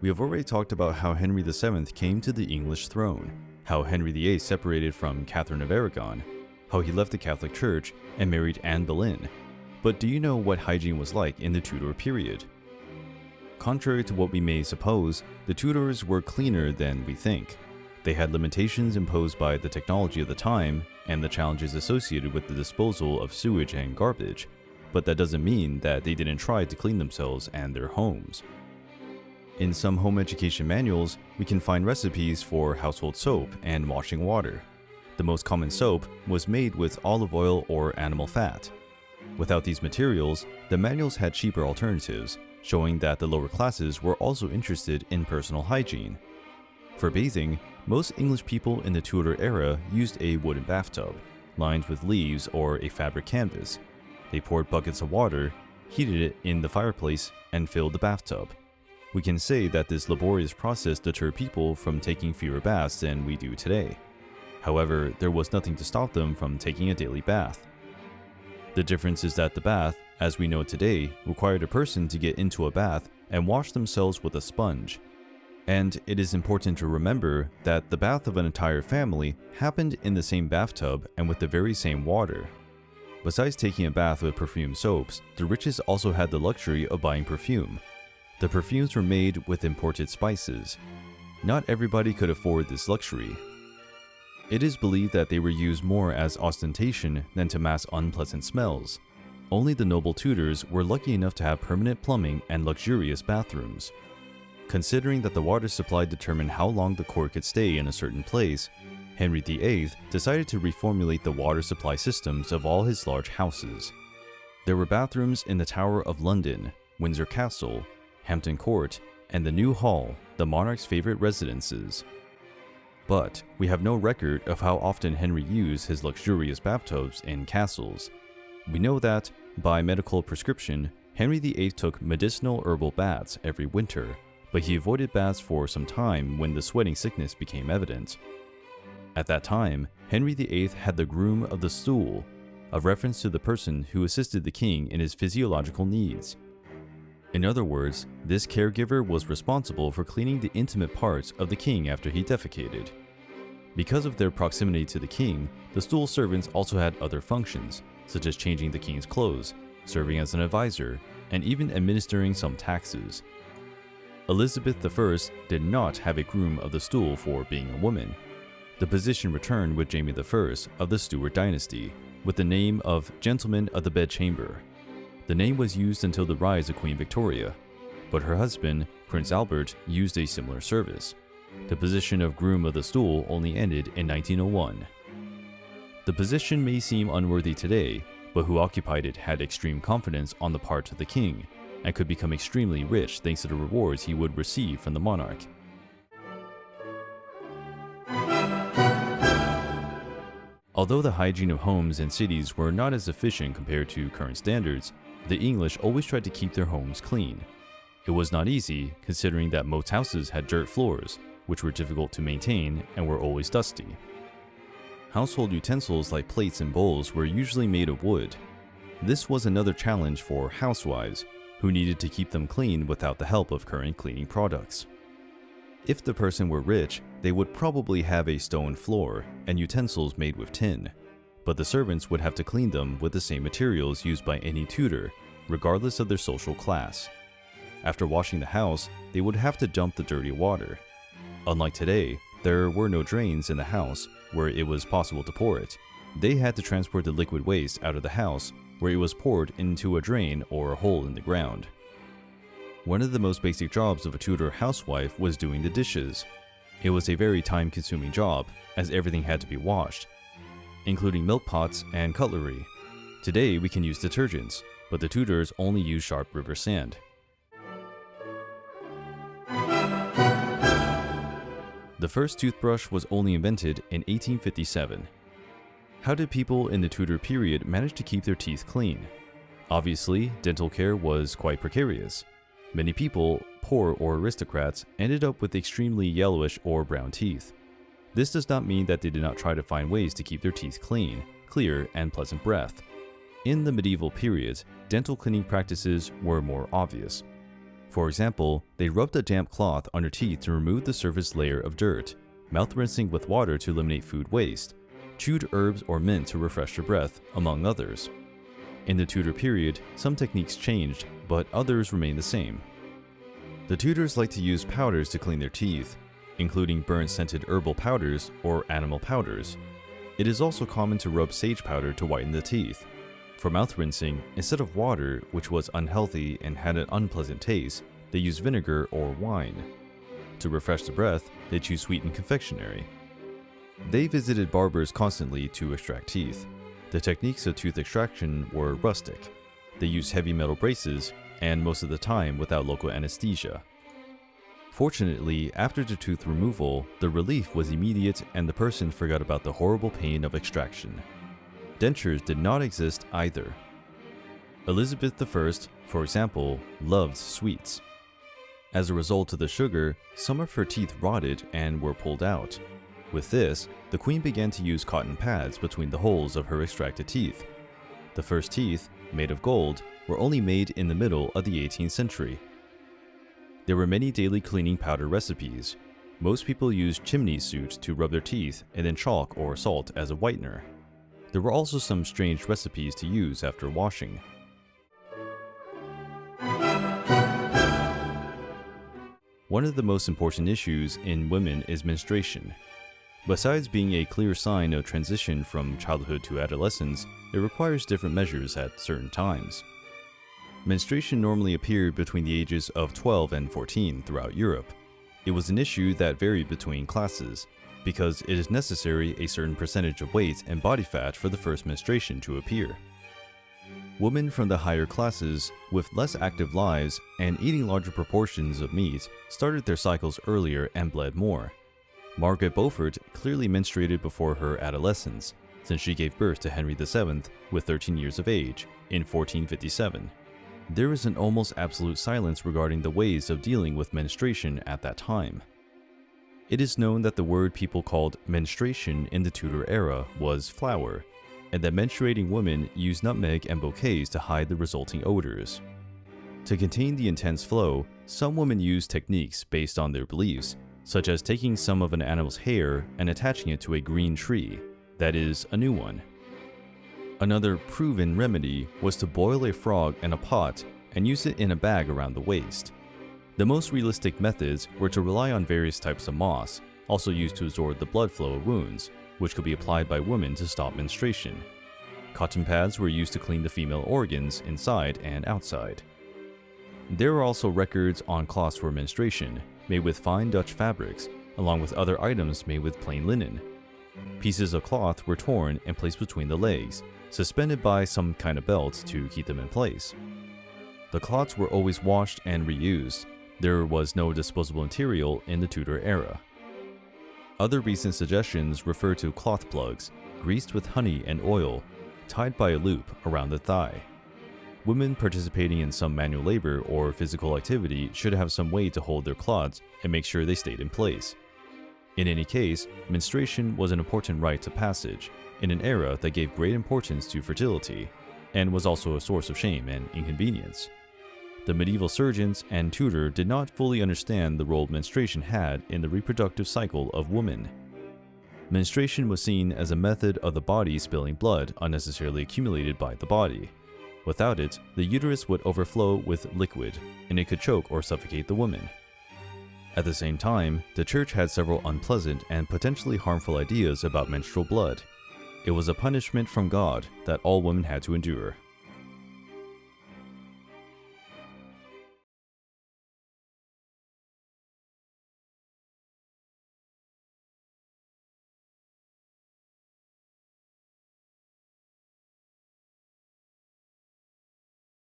We have already talked about how Henry VII came to the English throne, how Henry VIII separated from Catherine of Aragon, how he left the Catholic Church and married Anne Boleyn. But do you know what hygiene was like in the Tudor period? Contrary to what we may suppose, the Tudors were cleaner than we think. They had limitations imposed by the technology of the time and the challenges associated with the disposal of sewage and garbage, but that doesn't mean that they didn't try to clean themselves and their homes. In some home education manuals, we can find recipes for household soap and washing water. The most common soap was made with olive oil or animal fat. Without these materials, the manuals had cheaper alternatives, showing that the lower classes were also interested in personal hygiene. For bathing, most English people in the Tudor era used a wooden bathtub, lined with leaves or a fabric canvas. They poured buckets of water, heated it in the fireplace, and filled the bathtub. We can say that this laborious process deterred people from taking fewer baths than we do today. However, there was nothing to stop them from taking a daily bath. The difference is that the bath, as we know today, required a person to get into a bath and wash themselves with a sponge. And it is important to remember that the bath of an entire family happened in the same bathtub and with the very same water. Besides taking a bath with perfume soaps, the riches also had the luxury of buying perfume. The perfumes were made with imported spices. Not everybody could afford this luxury. It is believed that they were used more as ostentation than to mask unpleasant smells. Only the noble Tudors were lucky enough to have permanent plumbing and luxurious bathrooms. Considering that the water supply determined how long the court could stay in a certain place, Henry VIII decided to reformulate the water supply systems of all his large houses. There were bathrooms in the Tower of London, Windsor Castle, Hampton Court, and the New Hall, the monarch's favorite residences. But we have no record of how often Henry used his luxurious bathtubs in castles. We know that, by medical prescription, Henry VIII took medicinal herbal baths every winter, but he avoided baths for some time when the sweating sickness became evident. At that time, Henry VIII had the groom of the stool, a reference to the person who assisted the king in his physiological needs. In other words, this caregiver was responsible for cleaning the intimate parts of the king after he defecated. Because of their proximity to the king, the stool servants also had other functions, such as changing the king's clothes, serving as an advisor, and even administering some taxes. Elizabeth I did not have a groom of the stool for being a woman. The position returned with Jaime I of the Stuart dynasty, with the name of Gentleman of the Bedchamber. The name was used until the rise of Queen Victoria, but her husband, Prince Albert, used a similar service. The position of groom of the stool only ended in 1901. The position may seem unworthy today, but who occupied it had extreme confidence on the part of the king, and could become extremely rich thanks to the rewards he would receive from the monarch. Although the hygiene of homes and cities were not as efficient compared to current standards, the English always tried to keep their homes clean. It was not easy, considering that most houses had dirt floors, which were difficult to maintain and were always dusty. Household utensils like plates and bowls were usually made of wood. This was another challenge for housewives, who needed to keep them clean without the help of current cleaning products. If the person were rich, they would probably have a stone floor and utensils made with tin, but the servants would have to clean them with the same materials used by any Tudor, regardless of their social class. After washing the house, they would have to dump the dirty water. Unlike today, there were no drains in the house where it was possible to pour it. They had to transport the liquid waste out of the house, where it was poured into a drain or a hole in the ground. One of the most basic jobs of a Tudor housewife was doing the dishes. It was a very time-consuming job, as everything had to be washed, including milk pots and cutlery. Today we can use detergents, but the Tudors only used sharp river sand. The first toothbrush was only invented in 1857. How did people in the Tudor period manage to keep their teeth clean? Obviously, dental care was quite precarious. Many people, poor or aristocrats, ended up with extremely yellowish or brown teeth. This does not mean that they did not try to find ways to keep their teeth clean, clear, and pleasant breath. In the medieval period, dental cleaning practices were more obvious. For example, they rubbed a damp cloth on their teeth to remove the surface layer of dirt, mouth rinsing with water to eliminate food waste, chewed herbs or mint to refresh their breath, among others. In the Tudor period, some techniques changed, but others remained the same. The Tudors liked to use powders to clean their teeth, including burnt scented herbal powders or animal powders. It is also common to rub sage powder to whiten the teeth. For mouth rinsing, instead of water, which was unhealthy and had an unpleasant taste, they used vinegar or wine. To refresh the breath, they chose sweetened confectionery. They visited barbers constantly to extract teeth. The techniques of tooth extraction were rustic. They used heavy metal braces, and most of the time without local anesthesia. Fortunately, after the tooth removal, the relief was immediate and the person forgot about the horrible pain of extraction. Dentures did not exist either. Elizabeth I, for example, loved sweets. As a result of the sugar, some of her teeth rotted and were pulled out. With this, the queen began to use cotton pads between the holes of her extracted teeth. The first teeth, made of gold, were only made in the middle of the 18th century. There were many daily cleaning powder recipes. Most people used chimney soot to rub their teeth and then chalk or salt as a whitener. There were also some strange recipes to use after washing. One of the most important issues in women is menstruation. Besides being a clear sign of transition from childhood to adolescence, it requires different measures at certain times. Menstruation normally appeared between the ages of 12 and 14 throughout Europe. It was an issue that varied between classes, because it is necessary a certain percentage of weight and body fat for the first menstruation to appear. Women from the higher classes, with less active lives and eating larger proportions of meat, started their cycles earlier and bled more. Margaret Beaufort clearly menstruated before her adolescence, since she gave birth to Henry VII with 13 years of age in 1457. There is an almost absolute silence regarding the ways of dealing with menstruation at that time. It is known that the word people called menstruation in the Tudor era was flower, and that menstruating women used nutmeg and bouquets to hide the resulting odors. To contain the intense flow, some women used techniques based on their beliefs, such as taking some of an animal's hair and attaching it to a green tree, that is, a new one. Another proven remedy was to boil a frog in a pot and use it in a bag around the waist. The most realistic methods were to rely on various types of moss, also used to absorb the blood flow of wounds, which could be applied by women to stop menstruation. Cotton pads were used to clean the female organs inside and outside. There are also records on cloths for menstruation, made with fine Dutch fabrics, along with other items made with plain linen. Pieces of cloth were torn and placed between the legs, suspended by some kind of belt to keep them in place. The cloths were always washed and reused. There was no disposable material in the Tudor era. Other recent suggestions refer to cloth plugs, greased with honey and oil, tied by a loop around the thigh. Women participating in some manual labor or physical activity should have some way to hold their cloths and make sure they stayed in place. In any case, menstruation was an important rite of passage in an era that gave great importance to fertility, and was also a source of shame and inconvenience. The medieval surgeons and Tudor did not fully understand the role menstruation had in the reproductive cycle of women. Menstruation was seen as a method of the body spilling blood unnecessarily accumulated by the body. Without it, the uterus would overflow with liquid, and it could choke or suffocate the woman. At the same time, the church had several unpleasant and potentially harmful ideas about menstrual blood. It was a punishment from God that all women had to endure.